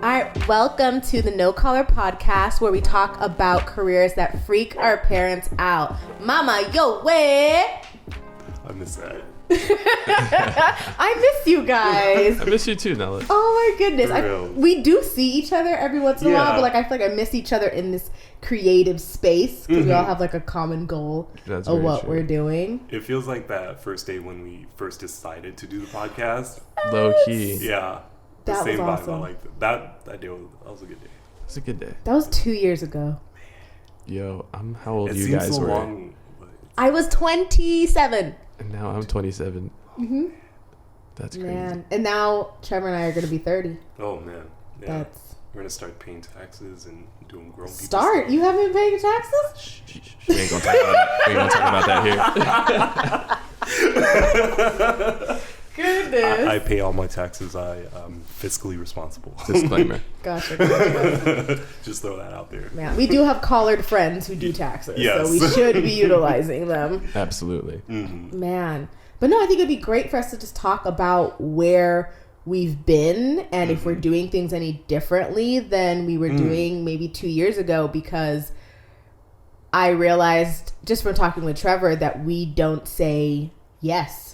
All right, welcome to the No Collar Podcast, where we talk about careers that freak our parents out. Mama, yo, where? I miss that. I miss you guys. I miss you too, Nella. Oh my goodness. We do see each other every once in a while, but like I feel like I miss each other in this creative space because we all have like a common goal of what we're doing. It feels like that first day when we first decided to do the podcast. Low key. Yeah. The that same was vibe. awesome. I like that. That day was a good day. It's a good day. That was 2 years ago. Yo, I'm how old It you seems guys so were. long, I was 27. And now I'm 27. Mm-hmm. That's crazy. Man. And now Trevor and I are going to be 30. Oh man. Yeah. That's... We're gonna start paying taxes and doing grown people Start? stuff. You haven't been paying taxes? We ain't gonna talk about that. We ain't gonna talk about that here. Goodness. I pay all my taxes. I'm fiscally responsible. Disclaimer. Gotcha. Just throw that out there. Man, we do have collared friends who do taxes, Yes. so we should be utilizing them. Absolutely. Mm-hmm. Man. But no, I think it'd be great for us to just talk about where we've been and if we're doing things any differently than we were doing maybe 2 years ago, because I realized just from talking with Trevor that we don't say yes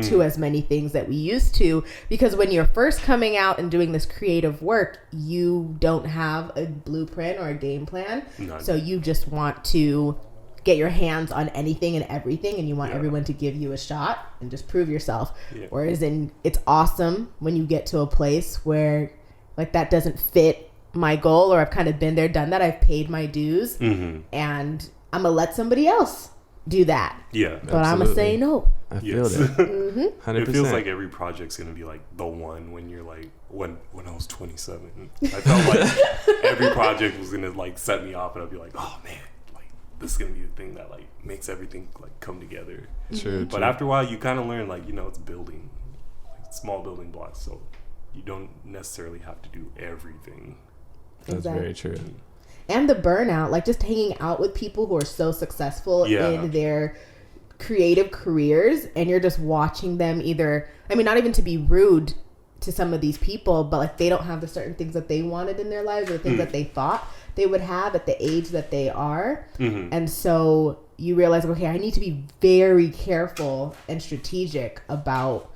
to as many things that we used to, because when you're first coming out and doing this creative work, you don't have a blueprint or a game plan. None. So you just want to get your hands on anything and everything, and you want everyone to give you a shot and just prove yourself. Yeah. Whereas it's awesome when you get to a place where like that doesn't fit my goal, or I've kind of been there, done that, I've paid my dues, and I'm gonna let somebody else do that. Yeah. But I'm gonna say no. I feel that. 100%. It feels like every project's gonna be like the one when you're like when I was 27. I felt like every project was gonna like set me off, and I'd be like, oh man, like this is gonna be the thing that like makes everything like come together. True. But after a while, you kind of learn like it's building, like small building blocks, so you don't necessarily have to do everything. That's very true. And the burnout, like just hanging out with people who are so successful in their creative careers, and you're just watching them either, I mean, not even to be rude to some of these people, but like they don't have the certain things that they wanted in their lives, or the things that they thought they would have at the age that they are. And so you realize, okay, I need to be very careful and strategic about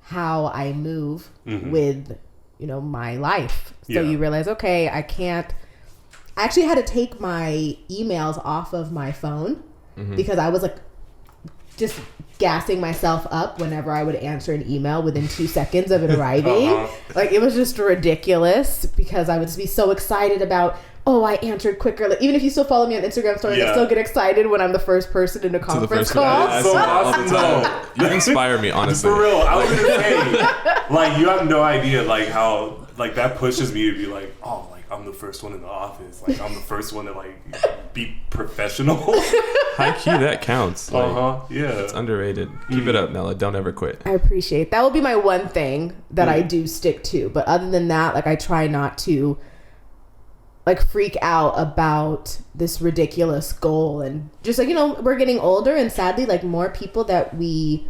how I move with, my life. So you realize, okay, I actually had to take my emails off of my phone because I was like just gassing myself up whenever I would answer an email within 2 seconds of it arriving. Like it was just ridiculous, because I would just be so excited about, oh, I answered quicker. Like, even if you still follow me on Instagram stories, I still get excited when I'm the first person in a conference call. That's so awesome though. You inspire me, honestly. For real, I was gonna say, like, you have no idea like how like that pushes me to be like, oh, like I'm the first one in the office. Like I'm the first one to like be professional. High key, that counts. Like, yeah. It's underrated. Keep it up, Nella. Don't ever quit. I appreciate that. Will be my one thing that I do stick to. But other than that, like I try not to like freak out about this ridiculous goal, and just like, we're getting older, and sadly like more people that we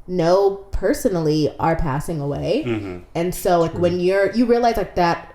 know personally are passing away. And so like when you realize like that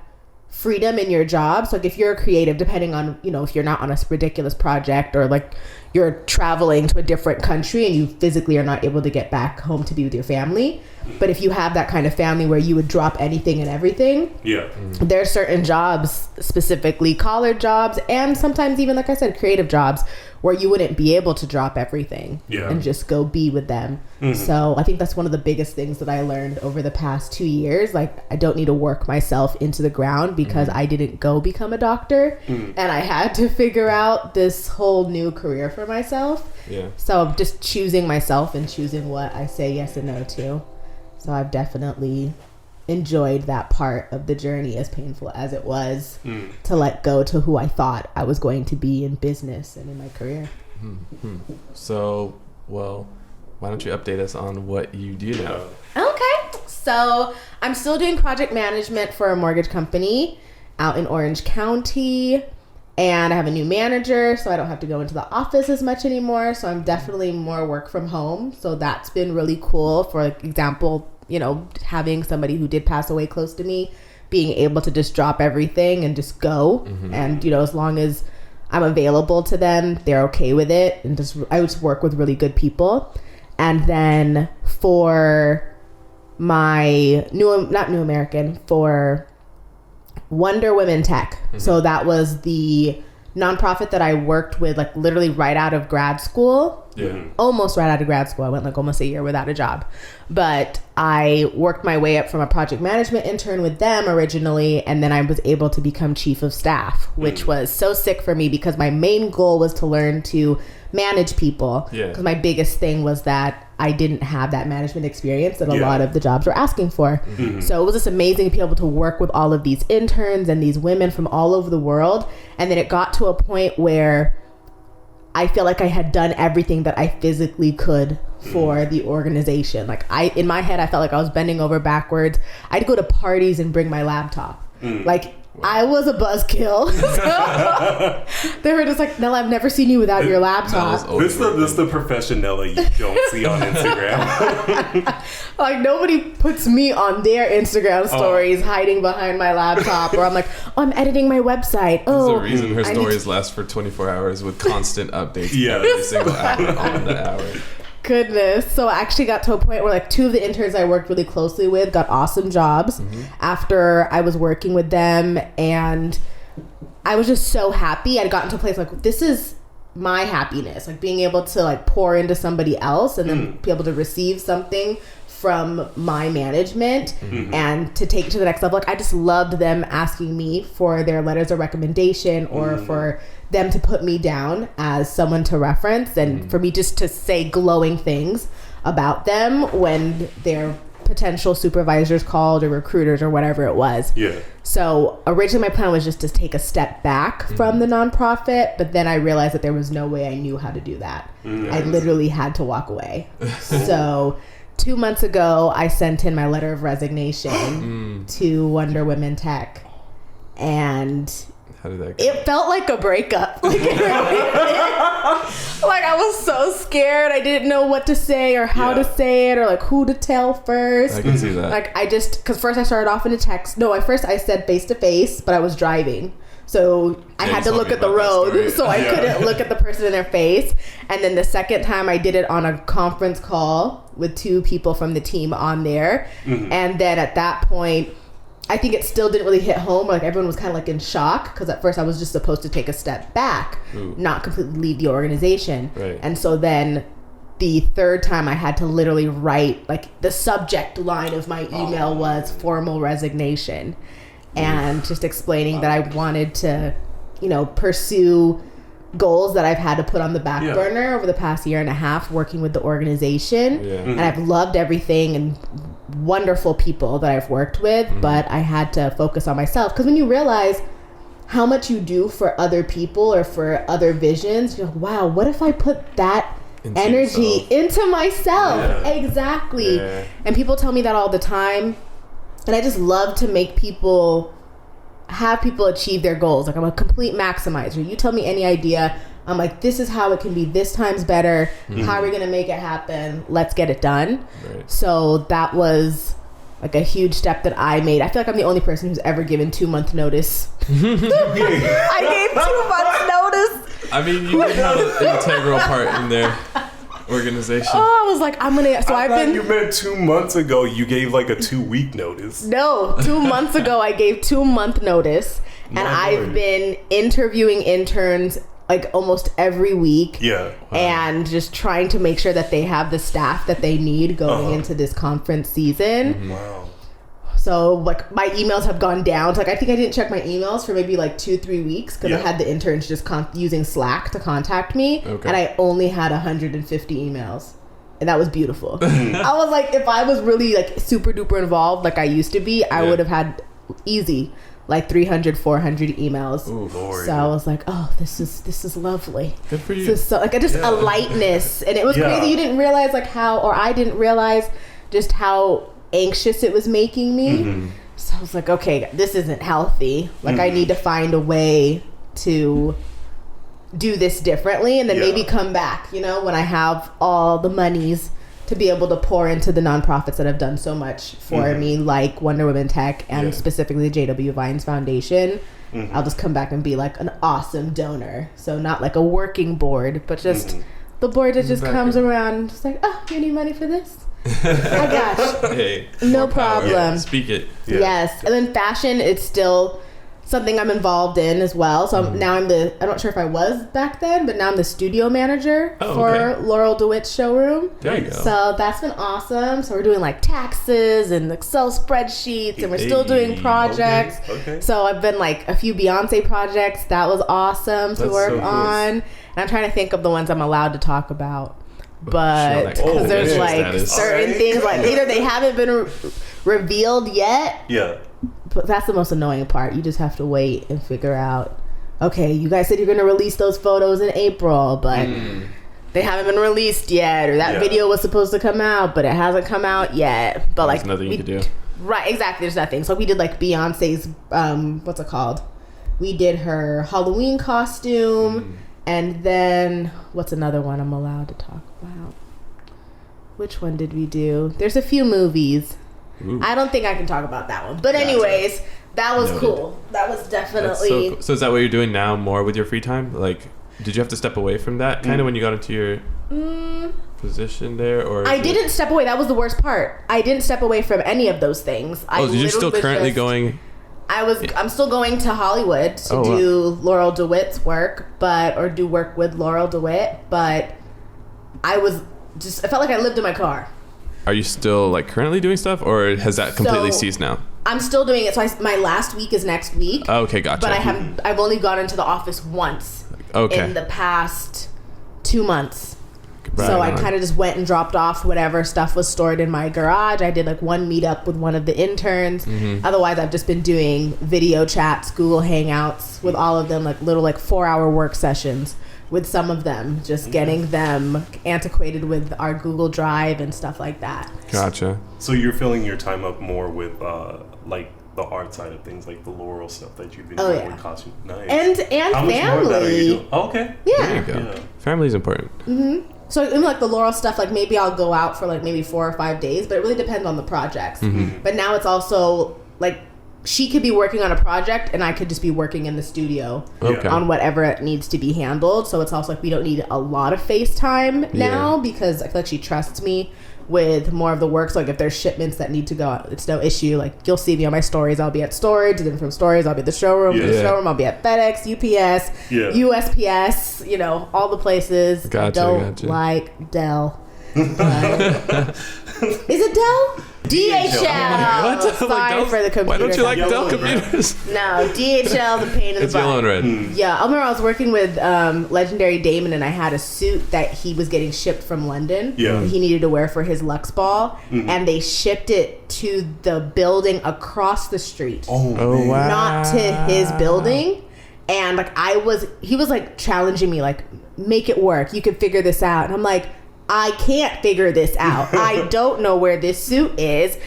freedom in your job. So like if you're a creative, depending on, if you're not on a ridiculous project, or like you're traveling to a different country and you physically are not able to get back home to be with your family. But if you have that kind of family where you would drop anything and everything, there are certain jobs, specifically collared jobs, and sometimes even, like I said, creative jobs, where you wouldn't be able to drop everything and just go be with them. So I think that's one of the biggest things that I learned over the past 2 years. Like, I don't need to work myself into the ground because I didn't go become a doctor, and I had to figure out this whole new career for myself. So I'm just choosing myself and choosing what I say yes and no to. So I've definitely enjoyed that part of the journey, as painful as it was to let go to who I thought I was going to be in business and in my career. So, well, why don't you update us on what you do now? Okay. So I'm still doing project management for a mortgage company out in Orange County. And I have a new manager, so I don't have to go into the office as much anymore. So I'm definitely more work from home. So that's been really cool. For example, having somebody who did pass away close to me being able to just drop everything and just go. And, you know, as long as I'm available to them, they're okay with it. And just, I would work with really good people. And then for my for Wonder Women Tech. So that was the nonprofit that I worked with, like literally right out of grad school. Almost right out of grad school. I went like almost a year without a job. But I worked my way up from a project management intern with them originally, and then I was able to become chief of staff, which was so sick for me because my main goal was to learn to manage people. Because my biggest thing was that I didn't have that management experience that a lot of the jobs were asking for. So it was just amazing to be able to work with all of these interns and these women from all over the world. And then it got to a point where I feel like I had done everything that I physically could for the organization. Like in my head, I felt like I was bending over backwards. I'd go to parties and bring my laptop. Like I was a buzzkill. So they were just like, Nella, I've never seen you without your laptop. This is the profession, Nella, you don't see on Instagram. Like nobody puts me on their Instagram stories hiding behind my laptop, or I'm like, oh, I'm editing my website. There's a reason her stories last for 24 hours with constant updates every single hour on the hour. Goodness. So I actually got to a point where like two of the interns I worked really closely with got awesome jobs after I was working with them, and I was just so happy. I'd gotten to a place like, this is my happiness, like being able to like pour into somebody else and then be able to receive something from my management and to take it to the next level. Like I just loved them asking me for their letters of recommendation or for them to put me down as someone to reference, and for me just to say glowing things about them when their potential supervisors called or recruiters or whatever it was. So originally my plan was just to take a step back from the nonprofit, but then I realized that there was no way I knew how to do that. I literally had to walk away. So 2 months ago, I sent in my letter of resignation to Wonder Women Tech, and how did that go? It felt like a breakup. Like, like I was so scared. I didn't know what to say or how to say it or like who to tell first. I can see that. Like because first I started off in a text. No, at first I said face to face, but I was driving. So I had to look at the road, so I couldn't look at the person in their face. And then the second time I did it on a conference call with two people from the team on there. And then at that point, I think it still didn't really hit home. Like everyone was kind of like in shock because at first I was just supposed to take a step back, not completely leave the organization. And so then the third time I had to literally write, like the subject line of my email was formal resignation. And just explaining that I wanted to, you know, pursue goals that I've had to put on the back burner over the past year and a half working with the organization. And I've loved everything and wonderful people that I've worked with, but I had to focus on myself. Because when you realize how much you do for other people or for other visions, you're like, wow, what if I put that energy into myself? Exactly. And people tell me that all the time. And I just love to make have people achieve their goals. Like I'm a complete maximizer. You tell me any idea, I'm like, this is how it can be this times better. How are we going to make it happen? Let's get it done. So that was like a huge step that I made. I feel like I'm the only person who's ever given 2-month notice. I gave 2 months notice. I mean, you did have an integral part in their organization. Oh, I was like, I'm gonna. So I thought you meant 2 months ago you gave like a 2-week notice. No, 2 months ago I gave 2-month notice, and I've been interviewing interns like almost every week. And just trying to make sure that they have the staff that they need going into this conference season. Wow. So like my emails have gone down. So, like I think I didn't check my emails for maybe like 2-3 weeks because I had the interns just using Slack to contact me, and I only had 150 emails, and that was beautiful. I was like, if I was really like super duper involved like I used to be, I would have had easy like 300, 400 emails. Ooh, Lord. So I was like, oh, this is lovely. Good for you. This is so, like just a lightness, and it was crazy. You didn't realize like I didn't realize just how anxious it was making me. So I was like, okay, this isn't healthy. Like I need to find a way to do this differently, and then maybe come back, you know, when I have all the monies to be able to pour into the nonprofits that have done so much for me, like Wonder Woman Tech and specifically the JW Vines Foundation. I'll just come back and be like an awesome donor. So not like a working board, but just the board that just comes around, just like, oh, you need money for this? I got you. Hey, no problem. Yeah, speak it. Yeah. Yes. And then fashion, it's still something I'm involved in as well. So now I'm I'm not sure if I was back then, but now I'm the studio manager for Laurel DeWitt's showroom. There you go. So that's been awesome. So we're doing like taxes and Excel spreadsheets, and we're still doing projects. Okay. So I've been like a few Beyonce projects. That was awesome to work so cool. on. And I'm trying to think of the ones I'm allowed to talk about. But Sure, because there's like status. certain things like either they haven't been revealed yet. Yeah. But that's the most annoying part. You just have to wait and figure out, okay, you guys said you're going to release those photos in April, but they haven't been released yet. Or that video was supposed to come out, but it hasn't come out yet. But There's like nothing you can do. Right, exactly. There's nothing. So we did like Beyonce's, what's it called? We did her Halloween costume. And then, what's another one I'm allowed to talk about? Which one did we do? There's a few movies. Ooh. I don't think I can talk about that one. But anyways, that was cool. That was definitely... That's so cool. So is that what you're doing now more with your free time? Like, did you have to step away from that kind of when you got into your position there? Or I didn't step away. That was the worst part. I didn't step away from any of those things. You're still currently going... I'm still going to Hollywood to do Laurel DeWitt's work, or do work with Laurel DeWitt, but I felt like I lived in my car. Are you still like currently doing stuff, or has that completely ceased now? I'm still doing it. So my last week is next week. Okay, gotcha. But I've only gone into the office once in the past 2 months. Right so I on. kind of just went and dropped off whatever stuff was stored in my garage. I did like one meetup with one of the interns. Otherwise, I've just been doing video chats, Google Hangouts with all of them, like little 4-hour work sessions with some of them, just getting them antiquated with our Google Drive and stuff like that. Gotcha. So you're filling your time up more with like the art side of things, like the Laurel stuff that you've been doing with costume. Nice. And How much more of that are you family. doing? Oh, okay. Yeah. There you go. Yeah. Family's important. So even like the Laurel stuff, like maybe I'll go out for like maybe 4 or 5 days, but it really depends on the projects. But now it's also like she could be working on a project and I could just be working in the studio on whatever it needs to be handled. So it's also like we don't need a lot of FaceTime now because I feel like she trusts me with more of the work. So like if there's shipments that need to go out, it's no issue. Like you'll see me on my stories. I'll be at storage, then from storage I'll be at the showroom. From the showroom I'll be at FedEx, UPS, USPS, all the places. Gotcha, I don't like Dell. Is it Dell? DHL. What? Sorry for the computer. Why don't you like Dell Yellow and red. computers? No, DHL, the pain in the It's butt. yellow and red. Yeah, I remember I was working with Legendary Damon, and I had a suit that he was getting shipped from London. Yeah. He needed to wear for his Lux Ball, and they shipped it to the building across the street, Oh, man. wow. not to his building. And like he was like challenging me, like, make it work. You can figure this out. And I'm like, I can't figure this out. I don't know where this suit is.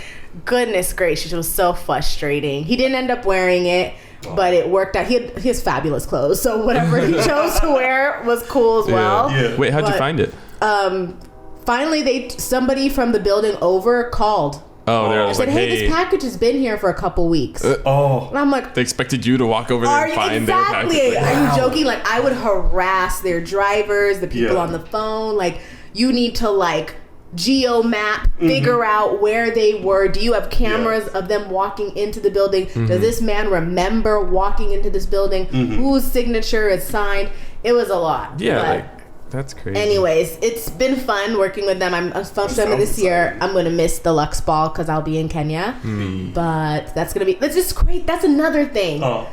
Goodness gracious, it was so frustrating. He didn't end up wearing it, but it worked out. He has fabulous clothes, so whatever he chose to wear was cool as well. Yeah. Wait, how'd you But- find it? Finally, somebody from the building over called. Oh, they're I like, said, hey, hey. this package has been here for a couple weeks. Oh. And I'm like, They expected you to walk over there are and you find exactly? their package. Are you joking? Like, I would harass their drivers, the people on the phone. Like, you need to like geo map, figure out where they were. Do you have cameras of them walking into the building? Does this man remember walking into this building? Whose signature is signed? It was a lot. Yeah, But like, that's crazy. anyways, it's been fun working with them. I'm unfortunately this year I'm going to miss the Lux Ball because I'll be in Kenya. But that's just great. That's another thing. Oh.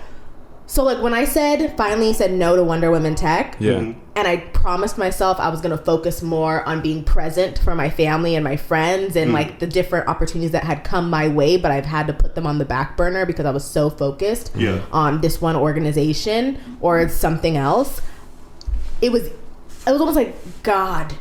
So like when I finally said no to Wonder Woman Tech, Yeah. and I promised myself I was going to focus more on being present for my family and my friends and like the different opportunities that had come my way, but I've had to put them on the back burner because I was so focused on this one organization or something else. It was almost like God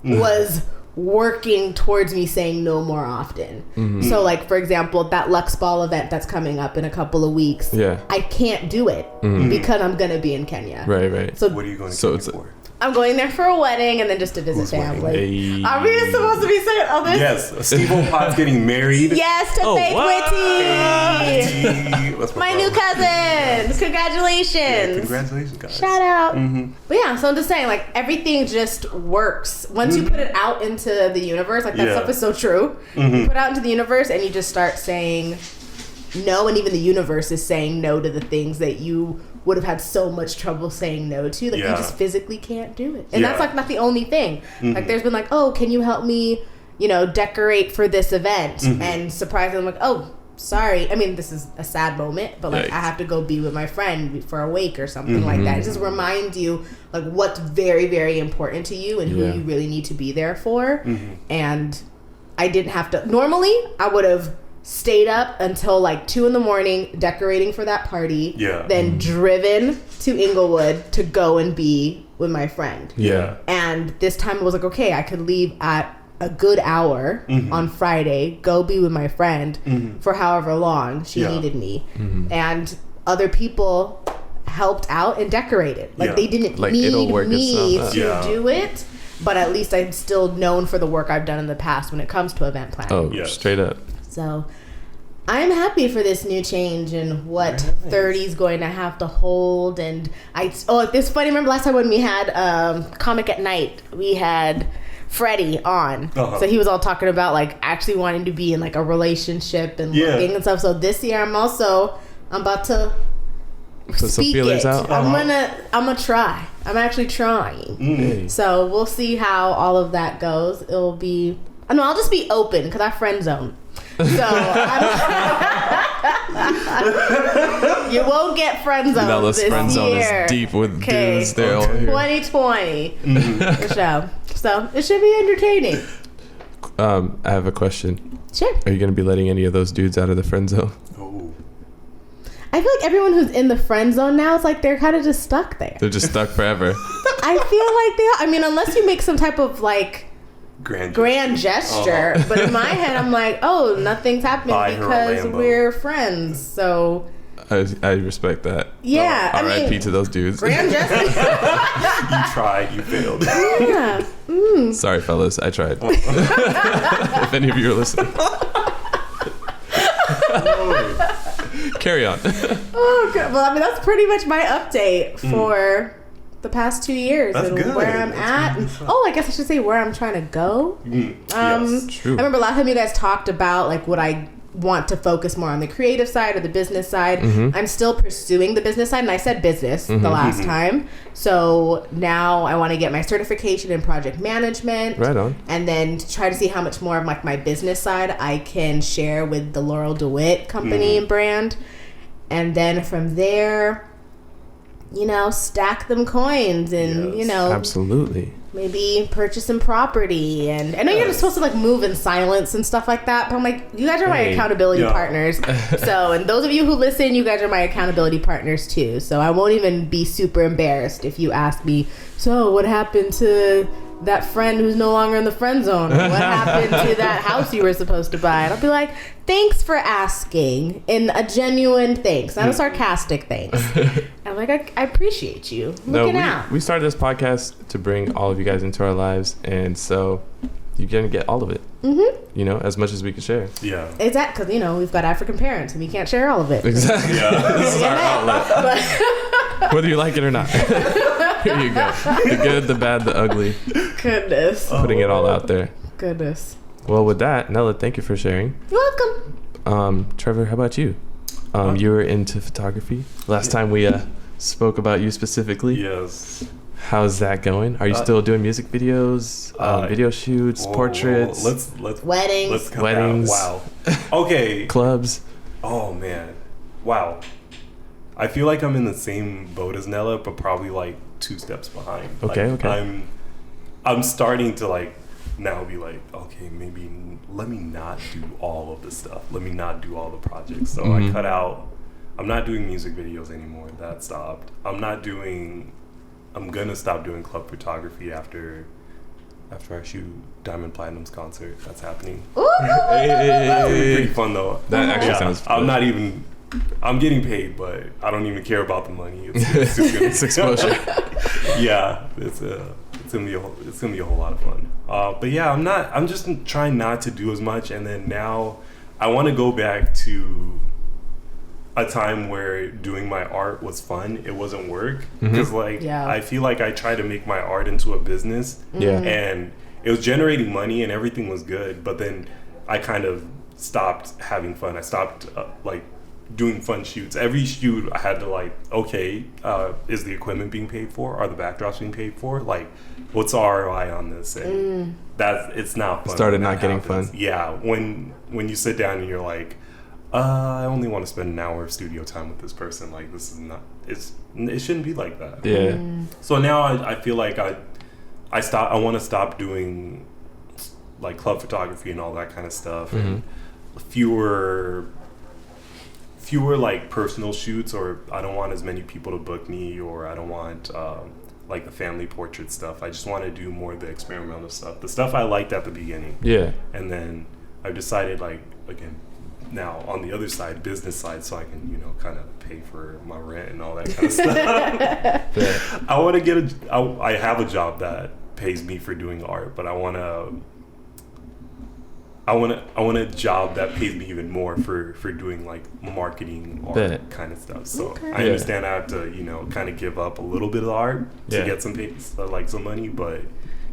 was working towards me saying no more often. So like, for example, that Lux Ball event that's coming up in a couple of weeks, I can't do it because I'm going to be in Kenya. Right. So What are you going to So Kenya it's for? I'm going there for a wedding and then just to visit Whose wedding? Hey. family. Are we supposed to be saying all this? Yes, Steve Pot's getting married. Yes, to Oh, Faith what? Whitty. That's My new cousin. Congratulations. Yeah, congratulations, guys. Shout out. But yeah, so I'm just saying, like, everything just works. Once you put it out into the universe, like, that stuff is so true. You put it out into the universe and you just start saying no, and even the universe is saying no to the things that you would have had so much trouble saying no to. Like, you just physically can't do it. And that's, like, not the only thing. Like, there's been, like, oh, can you help me, you know, decorate for this event? And surprisingly, I'm like, oh, sorry. I mean, this is a sad moment, but, like, I have to go be with my friend for a wake or something like that. It just reminds you, like, what's very, very important to you and who you really need to be there for. And I didn't have to. Normally, I would have stayed up until like 2 a.m. decorating for that party. Then driven to Inglewood to go and be with my friend. And this time it was like, okay, I could leave at a good hour on Friday, go be with my friend for however long she needed me. And other people helped out and decorated. Like they didn't like, need it'll work me itself to out. do it. But at least I'm still known for the work I've done in the past when it comes to event planning. Straight up. So I'm happy for this new change and what 30 is going to have to hold. And it's funny. Remember last time when we had Comic at Night, we had Freddie on. So he was all talking about like actually wanting to be in like a relationship and looking and stuff. So this year I'm about to Put some speak feelers it. out. I'm gonna try. I'm actually trying. So we'll see how all of that goes. I'll just be open because I friend zone. So you won't get friend zone Nella's this friend zone year. is deep with dudes. They're all here. 2020 for sure. So it should be entertaining. I have a question. Sure. Are you going to be letting any of those dudes out of the friend zone? I feel like everyone who's in the friend zone now, it's like they're kind of just stuck there. They're just stuck forever. I feel like I mean, unless you make some type of like grand gesture. But in my head, I'm like, oh, nothing's happening because we're friends. So I respect that. Yeah. R.I.P. to those dudes. Grand gesture. You tried, you failed. Yeah. Sorry, fellas. I tried. If any of you are listening. Carry on. Oh, God. Well, I mean, that's pretty much my update for the past 2 years. That's and good. where I'm at. I guess I should say where I'm trying to go. Yes. True. I remember last time you guys talked about like what I want to focus more on the creative side or the business side. I'm still pursuing the business side, and I said business the last time. So now I want to get my certification in project management. Right on. And then try to see how much more of like my business side I can share with the Laurel DeWitt company and brand. And then from there, stack them coins and, Absolutely. maybe purchase some property. And I know you're supposed to like move in silence and stuff like that, but I'm like, you guys are my accountability partners. So, and those of you who listen, you guys are my accountability partners too. So I won't even be super embarrassed if you ask me, so what happened to that friend who's no longer in the friend zone? Or what happened to that house you were supposed to buy? And I'll be like, thanks for asking, in a genuine thanks, not a sarcastic thanks. I'm like, I appreciate you looking out. We started this podcast to bring all of you guys into our lives, and so you're gonna get all of it. As much as we can share. Yeah. Exactly, because we've got African parents and we can't share all of it. Exactly. This is our outlet. Whether you like it or not. Here you go. The good, the bad, the ugly. Goodness. Putting it all out there. Goodness. Well, with that, Nella, thank you for sharing. You're welcome. Trevor, how about you? You were into photography. Last time we spoke about you specifically. Yes. How's that going? Are you still doing music videos, video shoots, portraits? Let's weddings. Let's cut Weddings. Wow. Okay. Clubs. Oh man. Wow. I feel like I'm in the same boat as Nella, but probably like 2 steps behind. Okay. I'm starting to like now be like, okay, maybe let me not do all of the stuff. Let me not do all the projects. So I cut out. I'm not doing music videos anymore. That stopped. I'm gonna stop doing club photography after I shoot Diamond Platinum's concert. That's happening. Ooh. It's gonna be pretty fun though. That actually sounds fun. I'm not even I'm getting paid, but I don't even care about the money. It's just gonna, It's exposure. yeah, it's gonna be a whole lot of fun. But yeah, I'm just trying not to do as much, and then now I want to go back to a time where doing my art was fun. It wasn't work, because I feel like I tried to make my art into a business, and it was generating money and everything was good, but then I kind of stopped having fun. I stopped doing fun shoots. Every shoot I had to is the equipment being paid for? Are the backdrops being paid for? Like, what's the ROI on this? And it's not fun. Started not getting fun. Yeah, when you sit down and you're like, I only want to spend an hour of studio time with this person. Like, this is not. It shouldn't be like that. Yeah. So now I feel like I want to stop doing like club photography and all that kind of stuff, and fewer like personal shoots, or I don't want as many people to book me, or I don't want like the family portrait stuff. I just want to do more of the experimental stuff, the stuff I liked at the beginning. Yeah. And then I've decided, like, again, now on the other side, business side, so I can, you know, kind of pay for my rent and all that kind of stuff. I want to get I have a job that pays me for doing art, but I want a job that pays me even more for doing like marketing art kind of stuff. So I understand I have to, you know, kind of give up a little bit of art to get some money, but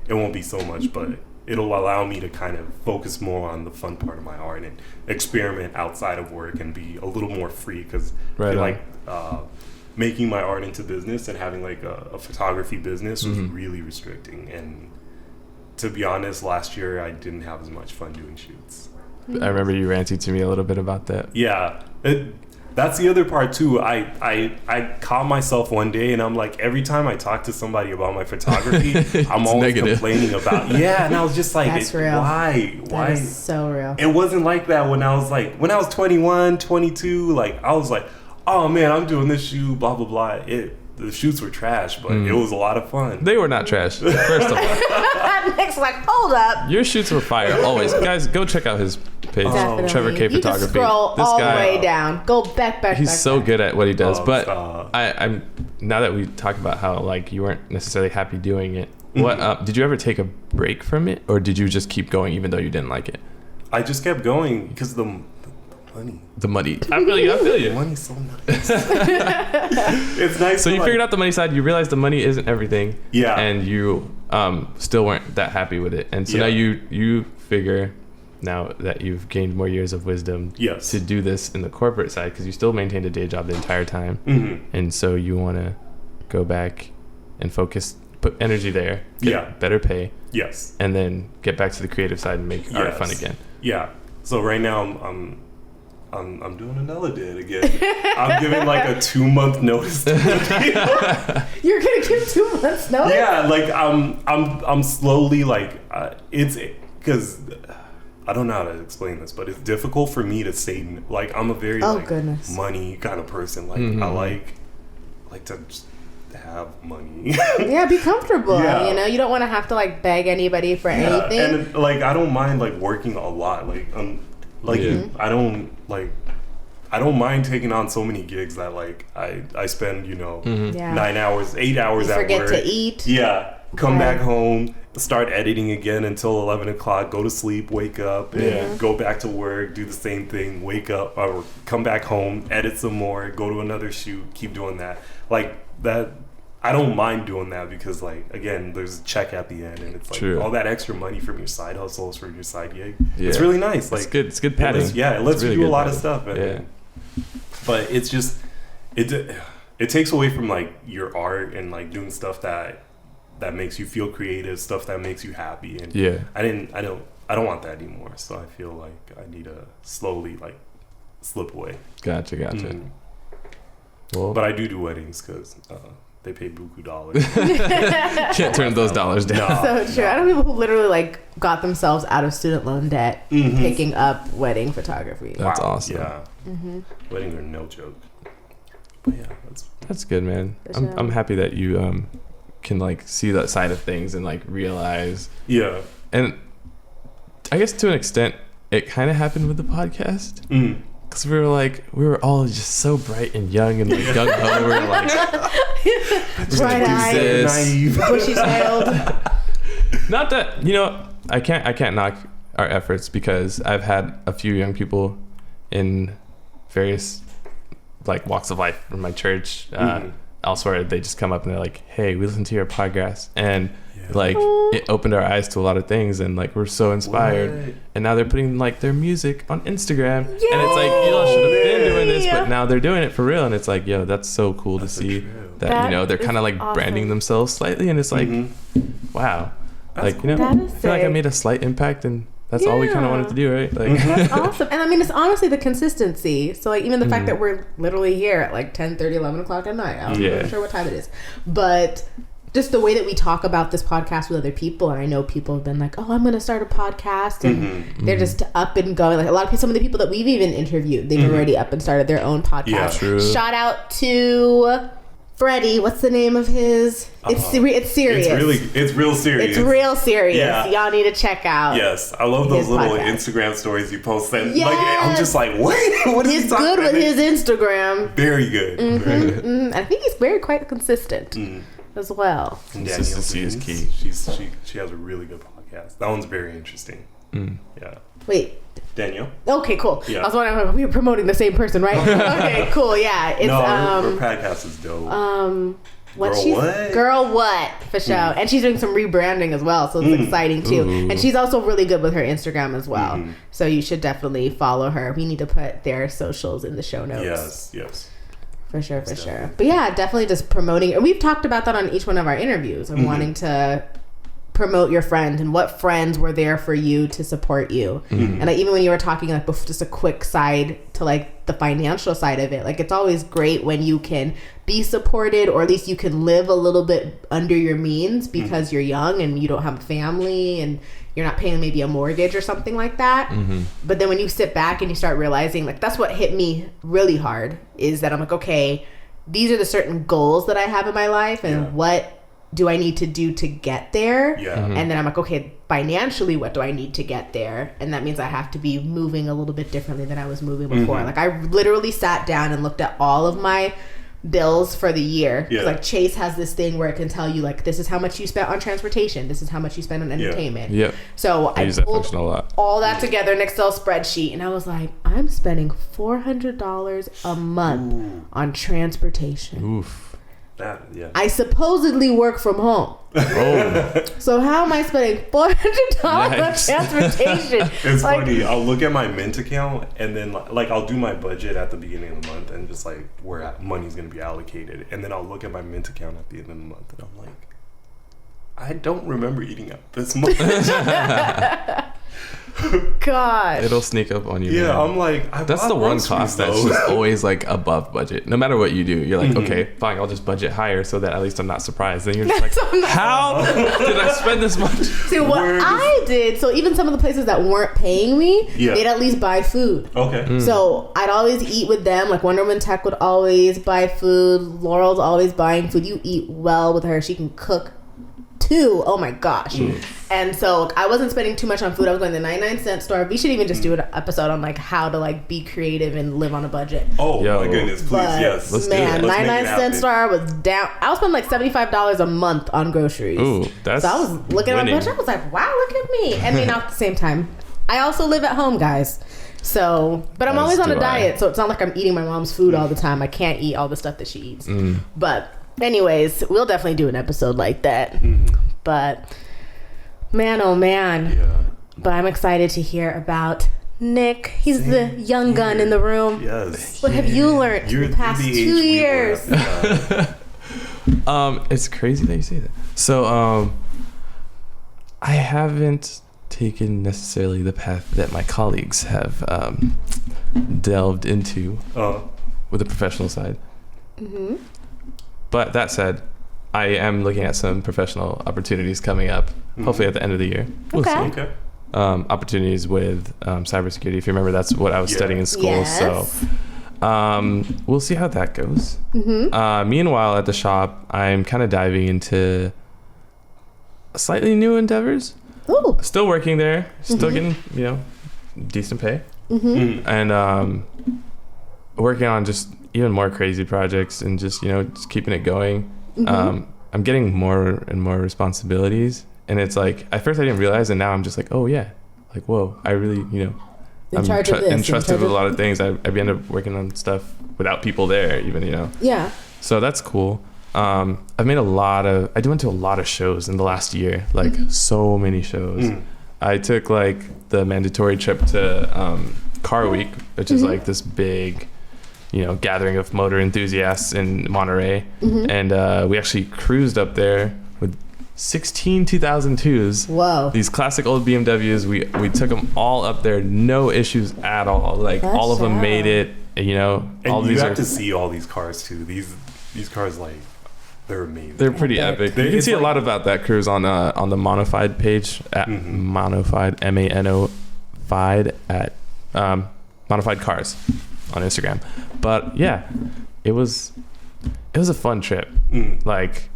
it won't be so much, but it'll allow me to kind of focus more on the fun part of my art and experiment outside of work and be a little more free, because I feel like making my art into business and having like a photography business was really restricting. And to be honest, last year I didn't have as much fun doing shoots. I remember you ranting to me a little bit about that. Yeah. That's the other part too. I caught myself one day and I'm like, every time I talk to somebody about my photography, I'm always complaining about and I was just like, that's real. Why? That is so real. It wasn't like that when I was 21, 22, like I was like, oh man, I'm doing this shoot, blah blah blah. The shoots were trash, but it was a lot of fun. They were not trash. First of all, Nick's like, hold up. Your shoots were fire always. Guys, go check out his page, Trevor K Photography. You just scroll all the way down. Go back. He's so good at what he does. But stop. I'm now that we talk about how like you weren't necessarily happy doing it. What did you ever take a break from it, or did you just keep going even though you didn't like it? I just kept going because the money. The money. I feel you. The money's so nice. It's nice. So you figured out the money side. You realized the money isn't everything. Yeah. And you still weren't that happy with it. And so now you figure, now that you've gained more years of wisdom, to do this in the corporate side, because you still maintained a day job the entire time. And so you want to go back and focus, put energy there, get better pay. Yes. And then get back to the creative side and make art fun again. Yeah. So right now I'm doing a Nella did again. I'm giving like a 2-month notice to the deal. You're gonna give 2 months notice? Yeah, like I'm slowly like it's because I don't know how to explain this, but it's difficult for me to say, like, I'm a very money kind of person. Like I like to just have money. Yeah, be comfortable. Yeah. You know, you don't want to have to like beg anybody for anything. And like I don't mind like working a lot. I don't mind taking on so many gigs that like I spend, you know, 9 hours, 8 hours at work. Forget to eat. Yeah. Come back home, start editing again until 11 o'clock, go to sleep, wake up, and go back to work, do the same thing, wake up, or come back home, edit some more, go to another shoot, keep doing that. Like that, I don't mind doing that because, like, again, there's a check at the end, and it's like all that extra money from your side hustles, from your side gig. Yeah. It's really nice. Like, it's good padding. It lets you do a lot of stuff. And, but it's just it takes away from like your art and like doing stuff that makes you feel creative, stuff that makes you happy. And I don't want that anymore. So I feel like I need to slowly like slip away. Gotcha. Well, but I do weddings because they pay buku dollars. Can't turn those dollars down. So true. I know people who literally like got themselves out of student loan debt picking up wedding photography. That's awesome. Yeah. Weddings are no joke. But yeah, that's good, man. I'm happy that you can like see that side of things and like realize. Yeah. And I guess to an extent, it kind of happened with the podcast. because we were all just so bright and young and like gung ho. We were like, bright-eyed, naive, bushy-tailed. Not that, you know, I can't knock our efforts, because I've had a few young people in various like walks of life from my church, elsewhere. They just come up and they're like, "Hey, we listened to your podcast, and like it opened our eyes to a lot of things, and like we're so inspired." What? And now they're putting like their music on Instagram. Yay! And it's like, you all should have been doing this, but now they're doing it for real. And it's like, yo, that's so cool to see that, you know, they're kind of like awesome. Branding themselves slightly, and it's like, wow, that's like, you know, I feel like I made a slight impact, and that's all we kind of wanted to do, right? Like, that's awesome. And I mean, it's honestly the consistency. So like, even the fact that we're literally here at like 10:30, 11 o'clock at night. I'm not sure what time it is, but just the way that we talk about this podcast with other people. And I know people have been like, "Oh, I'm going to start a podcast," and they're just up and going. Like a lot of people, some of the people that we've even interviewed, they've already up and started their own podcast. Yeah, true. Shout out to Freddie. What's the name of his? It's serious. It's real serious. It's real serious. Yeah. Y'all need to check out. Yes, I love those little podcast. Instagram stories you post. And like, I'm just like, what is he talking about? He's good with his Instagram. Very good. Very good. I think he's very quite consistent as well. Consistency is key. She has a really good podcast. That one's very interesting. Yeah. Wait. Danielle. Okay, cool. Yeah. I was wondering, we were promoting the same person, right? Okay, cool. Yeah. It's, her podcast is dope. Girl What? For sure. And she's doing some rebranding as well, so it's exciting too. Ooh. And she's also really good with her Instagram as well. So you should definitely follow her. We need to put their socials in the show notes. Yes. For sure. But yeah, definitely just promoting. And we've talked about that on each one of our interviews and wanting to promote your friend and what friends were there for you to support you. And like, even when you were talking, like, just a quick side to like the financial side of it, like it's always great when you can be supported, or at least you can live a little bit under your means because you're young and you don't have a family and you're not paying maybe a mortgage or something like that. But then when you sit back and you start realizing, like, that's what hit me really hard, is that I'm like, okay, these are the certain goals that I have in my life, and what do I need to do to get there? And then I'm like, okay, financially, what do I need to get there? And that means I have to be moving a little bit differently than I was moving before. Like, I literally sat down and looked at all of my bills for the year. Like, Chase has this thing where it can tell you, like, this is how much you spent on transportation, this is how much you spent on entertainment. So I pulled all that together in an Excel spreadsheet, and I was like, I'm spending $400 a month on transportation. Oof. I supposedly work from home. So how am I spending $400 on transportation? It's funny. I'll look at my Mint account, and then like I'll do my budget at the beginning of the month and just like where money's going to be allocated, and then I'll look at my Mint account at the end of the month, and I'm like, I don't remember eating out this much. Gosh, it'll sneak up on you. Yeah, man. I'm like, that's the one cost that's just always like above budget. No matter what you do, you're like, okay, fine, I'll just budget higher so that at least I'm not surprised. Then you're just like, how did I spend this much? See, what I did, so even some of the places that weren't paying me, they'd at least buy food. Okay. So I'd always eat with them. Like Wonder Woman Tech would always buy food. Laurel's always buying food. You eat well with her. She can cook too. Oh my gosh. And so I wasn't spending too much on food. I was going to the 99-cent store. We should even just do an episode on like how to like be creative and live on a budget. Oh my goodness, please. But, yes. Let's 99-cent store was down. I was spending like $75 a month on groceries. Ooh, that's so I was looking at my budget. I was like, wow, look at me. And then at the same time, I also live at home, guys. So, but I'm always on a diet. So it's not like I'm eating my mom's food all the time. I can't eat all the stuff that she eats. But anyways, we'll definitely do an episode like that. But man, oh man. But I'm excited to hear about Nick. He's the young gun in the room. Yes. What have you learned in the past 2 years? It's crazy that you say that. So I haven't taken necessarily the path that my colleagues have delved into with the professional side. But that said, I am looking at some professional opportunities coming up, hopefully at the end of the year. We'll see. Okay. Opportunities with cybersecurity. If you remember, that's what I was studying in school. Yes. So we'll see how that goes. Meanwhile, at the shop, I'm kind of diving into slightly new endeavors. Ooh. Still working there. Still getting, decent pay. And working on just even more crazy projects and just, just keeping it going. I'm getting more and more responsibilities, and it's like, at first I didn't realize, and now I'm just like, oh yeah, like, whoa, I really, I'm entrusted with a lot of things. I end up working on stuff without people there even, Yeah. So that's cool. I've made I went to a lot of shows in the last year, like so many shows. I took like the mandatory trip to Car Week, which is like this big, gathering of motor enthusiasts in Monterey. And we actually cruised up there with 16 2002s. Whoa. These classic old BMWs. We took them all up there, no issues at all. Like all of them made it, And all you these have to see all these cars too. These cars, like, they're amazing. They're pretty epic. You can see a lot about that cruise on the Modified page at Modified, MANO-fied at Modified Cars on Instagram. But yeah, it was a fun trip. Like,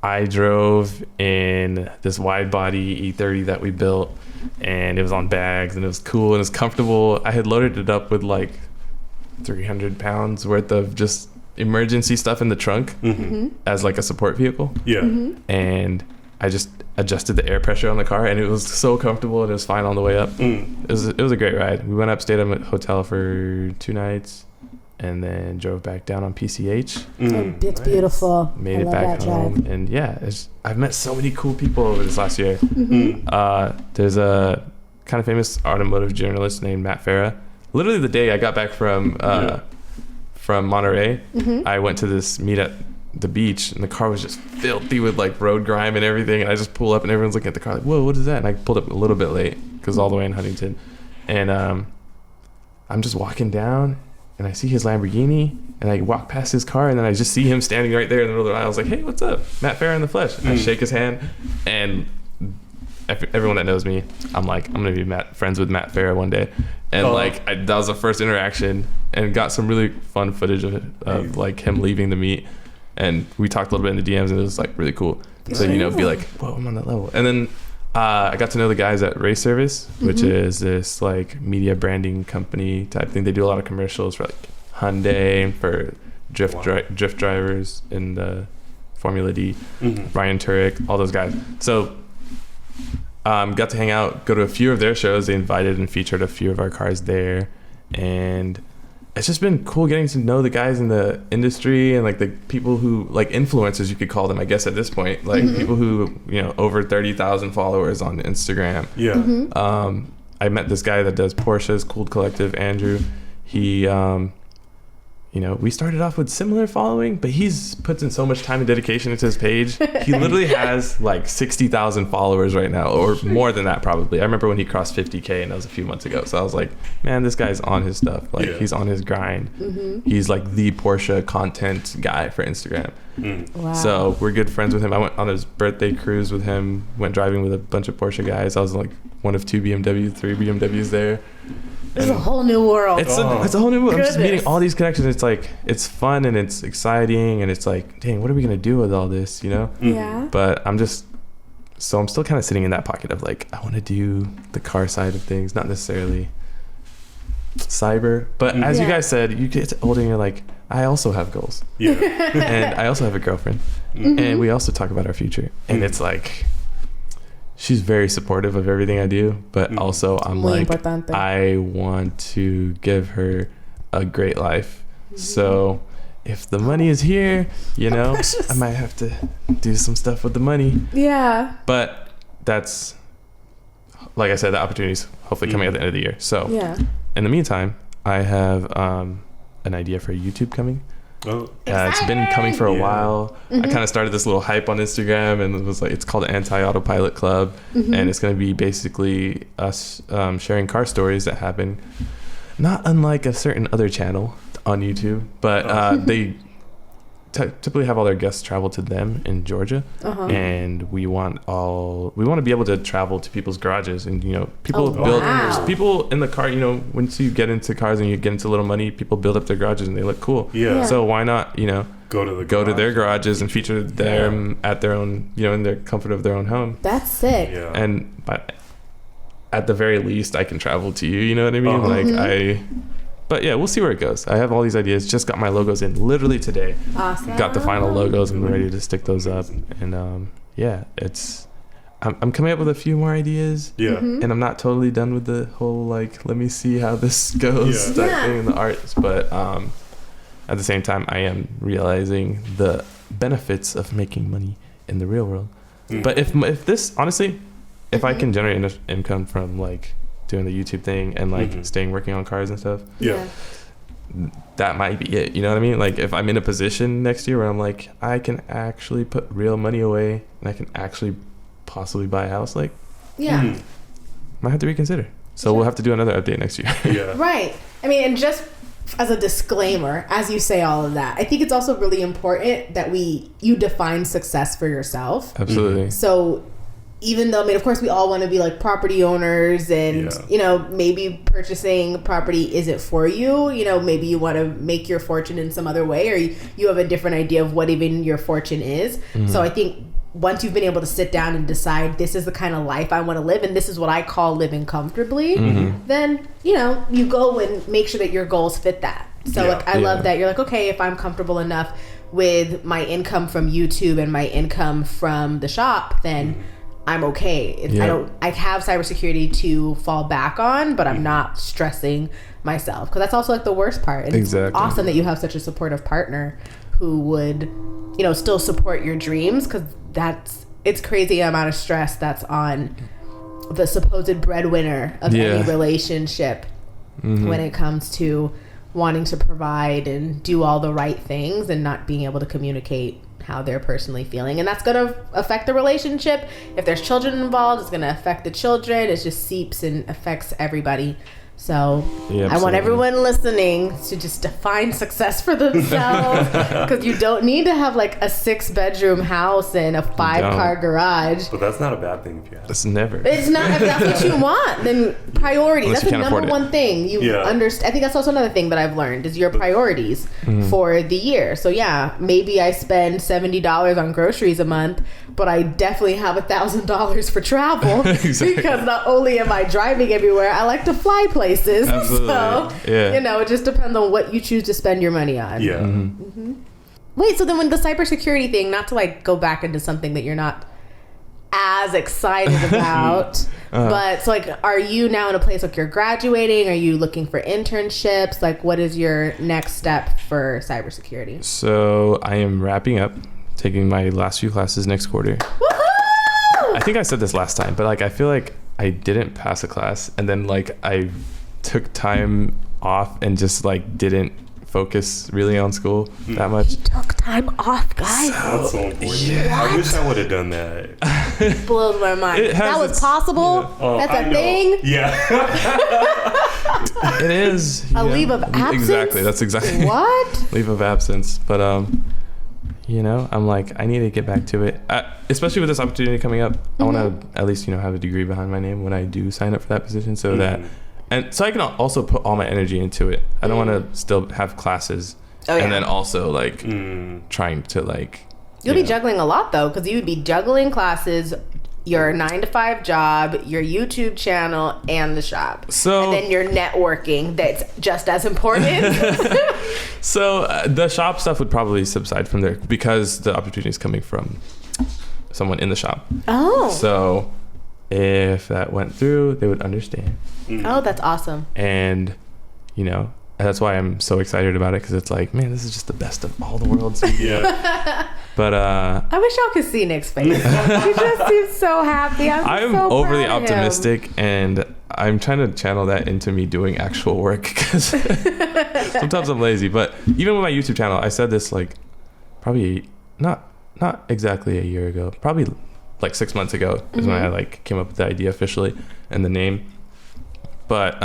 I drove in this wide body E30 that we built, and it was on bags, and it was cool and it was comfortable. I had loaded it up with like 300 pounds worth of just emergency stuff in the trunk as like a support vehicle. And I just adjusted the air pressure on the car, and it was so comfortable, and it was fine on the way up. It was a great ride. We went up, stayed at a hotel for 2 nights, and then drove back down on PCH. It's beautiful. Made it back home, and yeah, I've met so many cool people over this last year. There's a kind of famous automotive journalist named Matt Farah. Literally the day I got back from Monterey, I went to this meet at the beach, and the car was just filthy with like road grime and everything, and I just pull up and everyone's looking at the car like, whoa, what is that? And I pulled up a little bit late because all the way in Huntington, and I'm just walking down, and I see his Lamborghini, and I walk past his car, and then I just see him standing right there in the middle of the aisle. I was like, hey, what's up? Matt Farah in the flesh. And I shake his hand, and everyone that knows me, I'm like, I'm gonna be friends with Matt Farah one day. And that was the first interaction, and got some really fun footage of like him leaving the meet, and we talked a little bit in the DMs, and it was like really cool. So be like, whoa, I'm on that level. And then I got to know the guys at Race Service, which is this like media branding company type thing. They do a lot of commercials for like Hyundai, for drift drivers in the Formula D, Ryan Turek, all those guys. So got to hang out, go to a few of their shows. They invited and featured a few of our cars there, and it's just been cool getting to know the guys in the industry, and like the people who, like, influencers, you could call them, I guess, at this point, like people who, over 30,000 followers on Instagram. I met this guy that does Porsches, Cool Collective, Andrew. He we started off with similar following, but he's puts in so much time and dedication into his page. He literally has like 60,000 followers right now, or more than that probably. I remember when he crossed 50K, and that was a few months ago. So I was like, man, this guy's on his stuff. Like, he's on his grind. He's like the Porsche content guy for Instagram. Wow. So we're good friends with him. I went on his birthday cruise with him, went driving with a bunch of Porsche guys. I was like one of 3 BMWs there. It's a whole new world. It's a whole new world. I'm just meeting all these connections. It's like, it's fun and it's exciting, and it's like, dang, what are we gonna do with all this, Yeah. But I'm still kind of sitting in that pocket of like, I want to do the car side of things, not necessarily cyber. But as you guys said, you get older and you're like, I also have goals. And I also have a girlfriend, and we also talk about our future. And it's like, she's very supportive of everything I do, but also I'm like, I want to give her a great life. So if the money is here, I might have to do some stuff with the money. Yeah. But that's, like I said, the opportunity's hopefully coming at the end of the year. So in the meantime, I have an idea for YouTube coming. It's been coming for a while. I kind of started this little hype on Instagram, and it was like, it's called Anti-Autopilot Club, and it's going to be basically us sharing car stories that happen, not unlike a certain other channel on YouTube, but they typically have all their guests travel to them in Georgia, and we want to be able to travel to people's garages, and people in the car, once you get into cars and you get into a little money, people build up their garages and they look cool. So why not go to their garages and feature them at their own, in their comfort of their own home. That's sick. And but at the very least, I can travel to you, you know what I mean? But yeah, we'll see where it goes. I have all these ideas. Just got my logos in literally today. Awesome. Got the final logos and we're ready to stick those up. And I'm coming up with a few more ideas. Yeah. Mm-hmm. And I'm not totally done with the whole let me see how this goes type thing in the arts. But at the same time, I am realizing the benefits of making money in the real world. Mm. But if this, honestly, if I can generate enough income from doing the YouTube thing and staying working on cars and stuff, that might be it. You know what I mean? If I'm in a position next year where I'm I can actually put real money away and I can actually possibly buy a house, might have to reconsider. So we'll have to do another update next year. Yeah. Right. I mean, and just as a disclaimer, as you say all of that, I think it's also really important that you define success for yourself. Absolutely. So even though, of course we all want to be property owners and, maybe purchasing property isn't for you, maybe you want to make your fortune in some other way, or you have a different idea of what even your fortune is. Mm-hmm. So I think once you've been able to sit down and decide this is the kind of life I want to live and this is what I call living comfortably, then, you go and make sure that your goals fit that. So I love that you're okay, if I'm comfortable enough with my income from YouTube and my income from the shop, then I'm okay. I have cybersecurity to fall back on, but I'm not stressing myself, because that's also the worst part. And exactly. It's awesome that you have such a supportive partner who would, still support your dreams, because it's crazy amount of stress that's on the supposed breadwinner of any relationship when it comes to wanting to provide and do all the right things and not being able to communicate how they're personally feeling. And that's going to affect the relationship. If there's children involved, it's going to affect the children. It just seeps and affects everybody. So I want everyone listening to just define success for themselves, because you don't need to have a 6-bedroom house and a 5-car garage. But that's not a bad thing if you have. That's never. It's not. If that's what you want, then priorities. That's the number one thing you understand. I think that's also another thing that I've learned is your priorities for the year. So maybe I spend $70 on groceries a month, but I definitely have $1,000 for travel because not only am I driving everywhere, I like to fly places. Absolutely. So, it just depends on what you choose to spend your money on. Yeah. Mm-hmm. Wait, so then when the cybersecurity thing, not to go back into something that you're not as excited about, but so are you now in a place you're graduating? Are you looking for internships? What is your next step for cybersecurity? So I am wrapping up, taking my last few classes next quarter. Woohoo! I think I said this last time, but I feel I didn't pass a class, and then I took time off and just didn't focus really on school that much. He took time off, guys. That's so important. Yeah. I wish I would have done that. Blows my mind. That was possible. That's a thing. Yeah. It is. A leave of absence. Exactly. That's exactly what. Leave of absence, but I'm I need to get back to it, especially with this opportunity coming up. I want to at least have a degree behind my name when I do sign up for that position, so that so I can also put all my energy into it. I don't want to still have classes and then also trying to You'll be juggling a lot though, because you would be juggling classes, your 9-to-5 job, your YouTube channel, and the shop. And then your networking, that's just as important. So the shop stuff would probably subside from there, because the opportunity is coming from someone in the shop. Oh. So if that went through, they would understand. Oh, that's awesome. And, that's why I'm so excited about it, because it's man, this is just the best of all the worlds. Yeah. But I wish y'all could see Nick's face. He just seems so happy. I'm so overly proud of optimistic, and I'm trying to channel that into me doing actual work, because sometimes I'm lazy. But even with my YouTube channel, I said this probably not exactly a year ago, probably 6 months ago is when I came up with the idea officially and the name. But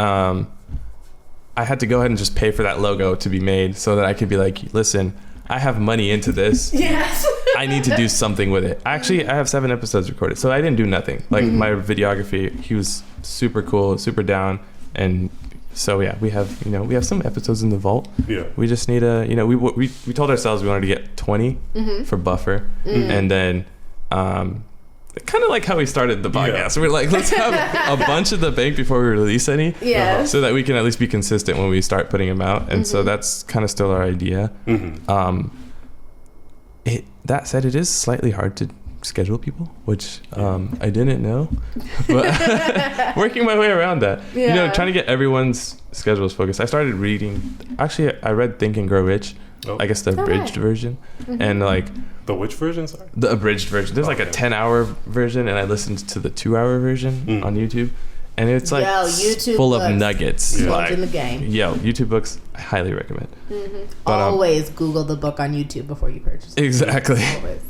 I had to go ahead and just pay for that logo to be made, so that I could be listen, I have money into this. Yes. I need to do something with it. Actually, I have 7 episodes recorded, so I didn't do nothing. My videography, he was super cool, super down, and so we have some episodes in the vault. Yeah. We just need we told ourselves we wanted to get 20 for buffer, and then kind of like how we started the podcast. We're like, let's have a bunch of the bank before we release any, so that we can at least be consistent when we start putting them out. And so that's kind of still our idea. That said, it is slightly hard to schedule people, which I didn't know, but working my way around that. Trying to get everyone's schedules focused. I started reading. Actually, I read Think and Grow Rich. I guess the abridged version, and like the which version? Sorry, the abridged version. There's like a 10-hour version, and I listened to the 2-hour version on YouTube, and it's like YouTube full books. Of nuggets. Like, in the game. YouTube books, I highly recommend. But, always Google the book on YouTube before you purchase it. Exactly. Always.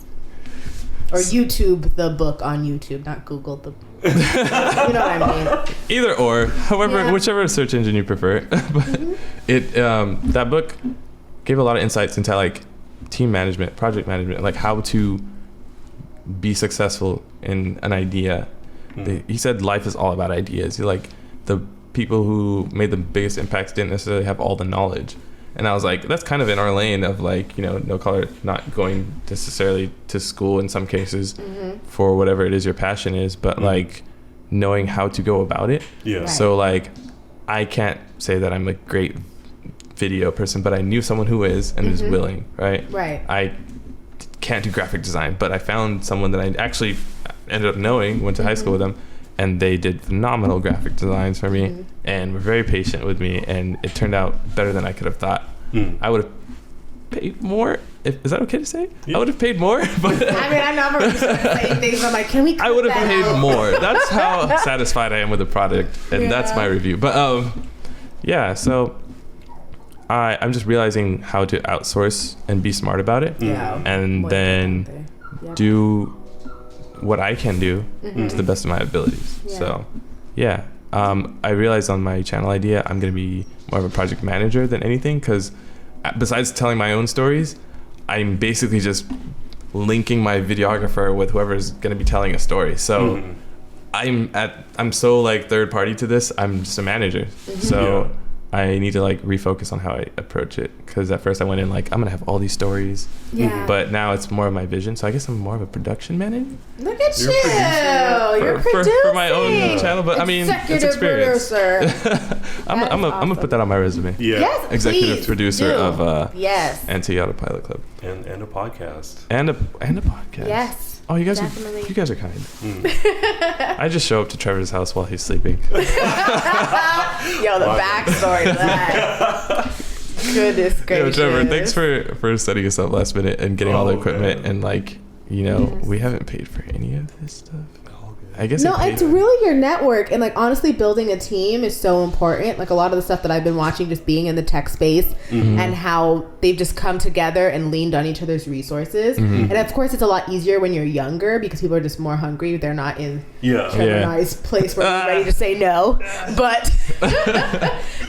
Or YouTube the book on YouTube, not Google the. You know what I mean? Either or, however, whichever search engine you prefer. But that book gave a lot of insights into like team management, project management, like how to be successful in an idea. He said life is all about ideas. Like the people who made the biggest impacts didn't necessarily have all the knowledge. And I was like, that's kind of in our lane of like, no color, not going necessarily to school in some cases for whatever it is your passion is, but like knowing how to go about it. Yeah. So like, I can't say that I'm a great video person, but I knew someone who is and is willing, right? Right. I can't do graphic design, but I found someone that I actually ended up knowing, went to high school with them, and they did phenomenal graphic designs for me and were very patient with me, and it turned out better than I could have thought. I would have paid more. Is that okay to say? I would have paid more, but I mean, I'm not really saying things. I'm like, can we? I would have paid more. That's how satisfied I am with the product, and that's my review. But so I'm just realizing how to outsource and be smart about it, and then do what I can do to the best of my abilities. So, I realized on my channel idea, I'm going to be more of a project manager than anything, because besides telling my own stories, I'm basically just linking my videographer with whoever's going to be telling a story. So I'm so like third party to this. I'm just a manager. So I need to like refocus on how I approach it, because at first I went in like, I'm gonna have all these stories, but now it's more of my vision. So I guess I'm more of a production manager. Look at you're producing for my own channel, but I mean, it's experience. I'm gonna put that on my resume. Yes, executive producer of Anti Autopilot Club and a podcast and a podcast. Yes. Oh, you guys are kind. I just show up to Trevor's house while he's sleeping. Yo, the backstory to that. Goodness gracious. Yo, Trevor, thanks for setting us up last minute and getting all the equipment, and like, we haven't paid for any of this stuff. I guess it's really your network, and like honestly, building a team is so important. Like a lot of the stuff that I've been watching, just being in the tech space, and how they've just come together and leaned on each other's resources. And of course, it's a lot easier when you're younger because people are just more hungry. They're not in a nice place where they're ready to say no. But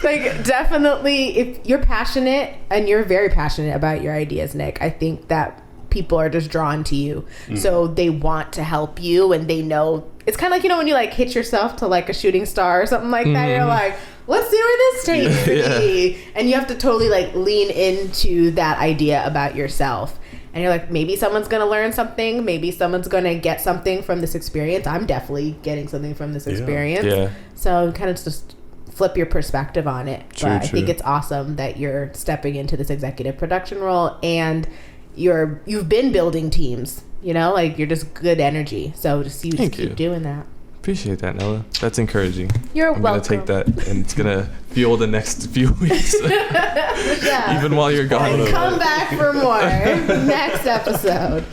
like definitely, if you're passionate, and you're very passionate about your ideas, Nick, I think that people are just drawn to you. So they want to help you, and they know it's kind of like, when you like hitch yourself to like a shooting star or something like that, you're like, let's see where this takes me. And you have to totally like lean into that idea about yourself, and you're like, maybe someone's gonna learn something, maybe someone's gonna get something from this experience. I'm definitely getting something from this experience. So kind of just flip your perspective on it. But I think it's awesome that you're stepping into this executive production role, and you've been building teams, like you're just good energy. So just keep doing that. Appreciate that, Nella. That's encouraging. You're welcome. I'm gonna take that, and it's gonna fuel the next few weeks. Even while you're gone. And come back for more next episode.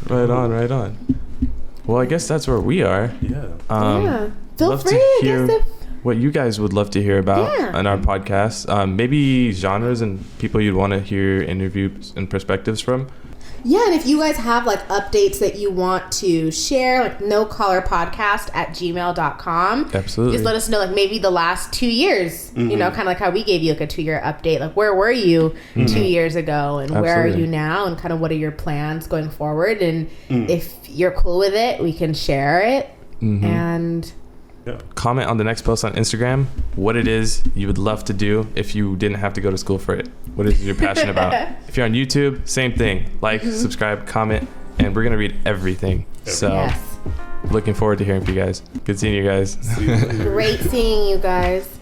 Right on. Well, I guess that's where we are. Feel free to hear what you guys would love to hear about on our podcast. Maybe genres and people you'd want to hear interviews and perspectives from. Yeah, and if you guys have like updates that you want to share, like nocolorpodcast@gmail.com. Absolutely. Just let us know, like maybe the last 2 years, kind of like how we gave you like a 2-year update. Like where were you 2 years ago, and where are you now, and kind of what are your plans going forward? And if you're cool with it, we can share it. And comment on the next post on Instagram what it is you would love to do if you didn't have to go to school for it. What is it you're passionate about? If you're on YouTube, same thing. Like, subscribe, comment, and we're going to read everything. So looking forward to hearing from you guys. Good seeing you guys. Great seeing you guys.